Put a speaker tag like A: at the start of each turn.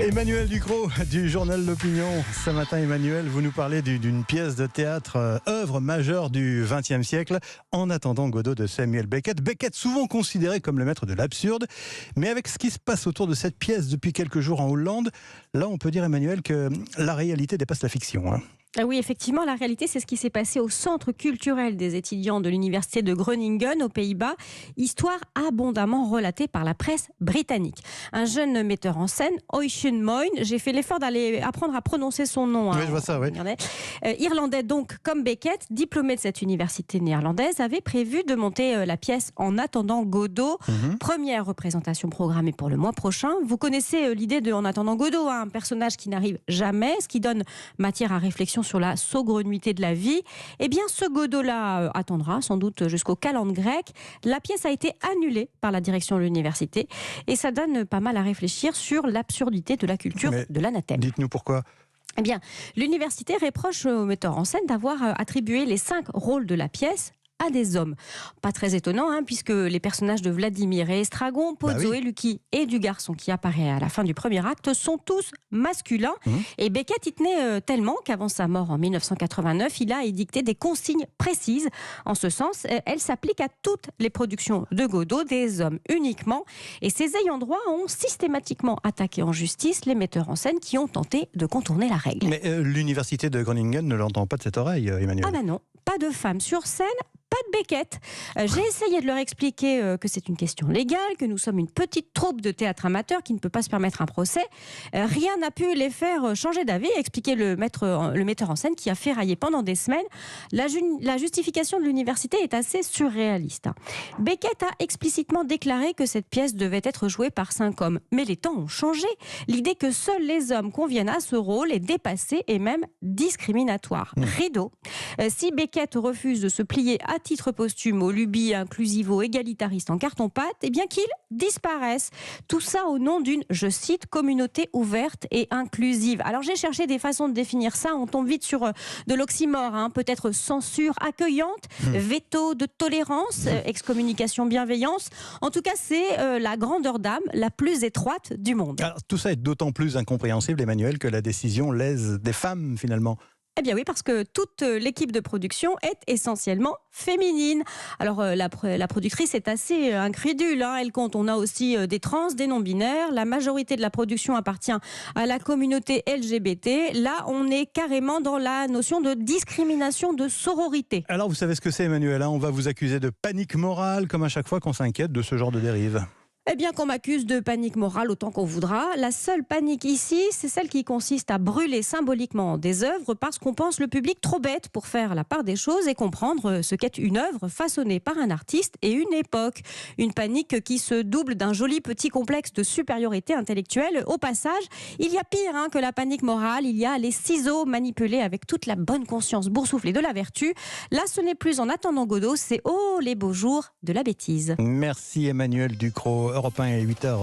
A: Emmanuel Ducrot du journal L'Opinion. Ce matin, Emmanuel, vous nous parlez d'une pièce de théâtre, œuvre majeure du XXe siècle, En attendant Godot de Samuel Beckett. Beckett, souvent considéré comme le maître de l'absurde, mais avec ce qui se passe autour de cette pièce depuis quelques jours en Hollande, là on peut dire, Emmanuel, que la réalité dépasse la fiction.
B: Ah oui, effectivement, la réalité, c'est ce qui s'est passé au centre culturel des étudiants de l'université de Groningen, aux Pays-Bas. Histoire abondamment relatée par la presse britannique. Un jeune metteur en scène, Oisin Moyne, j'ai fait l'effort d'aller apprendre à prononcer son nom.
A: Oui, je vois ça, oui.
B: Irlandais donc, comme Beckett, diplômé de cette université néerlandaise, avait prévu de monter la pièce En attendant Godot. Première représentation programmée pour le mois prochain. Vous connaissez l'idée de En attendant Godot, un personnage qui n'arrive jamais, ce qui donne matière à réflexion sur la saugrenuité de la vie. Eh bien, ce Godot-là attendra sans doute jusqu'au calende grec. La pièce a été annulée par la direction de l'université et ça donne pas mal à réfléchir sur l'absurdité de la culture de l'anathème.
A: Dites-nous pourquoi.
B: Eh bien, l'université reproche au metteur en scène d'avoir attribué les 5 rôles de la pièce à des hommes. Pas très étonnant, puisque les personnages de Vladimir et Estragon, Pozzo et Lucky et du garçon qui apparaît à la fin du premier acte sont tous masculins. Et Beckett y tenait tellement qu'avant sa mort en 1989, il a édicté des consignes précises. En ce sens, elles s'appliquent à toutes les productions de Godot, des hommes uniquement. Et ses ayants droit ont systématiquement attaqué en justice les metteurs en scène qui ont tenté de contourner la règle.
A: Mais l'université de Groningen ne l'entend pas de cette oreille, Emmanuel.
B: Ah ben non, pas de femmes sur scène, pas de Beckett. J'ai essayé de leur expliquer que c'est une question légale, que nous sommes une petite troupe de théâtre amateur qui ne peut pas se permettre un procès. Rien n'a pu les faire changer d'avis, expliquait le metteur en scène qui a ferraillé pendant des semaines. La justification de l'université est assez surréaliste. Beckett a explicitement déclaré que cette pièce devait être jouée par 5 hommes. Mais les temps ont changé. L'idée que seuls les hommes conviennent à ce rôle est dépassée et même discriminatoire. Rideau. Si Beckett refuse de se plier à titre posthume aux lubies inclusivo-égalitaristes en carton-pâte, eh bien qu'il disparaisse. Tout ça au nom d'une, je cite, communauté ouverte et inclusive. Alors j'ai cherché des façons de définir ça, on tombe vite sur de l'oxymore, peut-être censure accueillante, veto de tolérance, excommunication bienveillance. En tout cas, c'est la grandeur d'âme la plus étroite du monde.
A: Alors, tout ça est d'autant plus incompréhensible, Emmanuel, que la décision lèse des femmes, finalement.
B: Eh bien oui, parce que toute l'équipe de production est essentiellement féminine. Alors la productrice est assez incrédule. Elle compte, on a aussi des trans, des non-binaires. La majorité de la production appartient à la communauté LGBT. Là, on est carrément dans la notion de discrimination de sororité.
A: Alors vous savez ce que c'est, Emmanuel, on va vous accuser de panique morale, comme à chaque fois qu'on s'inquiète de ce genre de dérive.
B: Eh bien qu'on m'accuse de panique morale autant qu'on voudra. La seule panique ici, c'est celle qui consiste à brûler symboliquement des œuvres parce qu'on pense le public trop bête pour faire la part des choses et comprendre ce qu'est une œuvre façonnée par un artiste et une époque. Une panique qui se double d'un joli petit complexe de supériorité intellectuelle. Au passage, il y a pire que la panique morale. Il y a les ciseaux manipulés avec toute la bonne conscience boursouflée de la vertu. Là, ce n'est plus En attendant Godot, c'est les beaux jours de la bêtise.
A: Merci Emmanuel Ducrot. Europe 1 et 8h.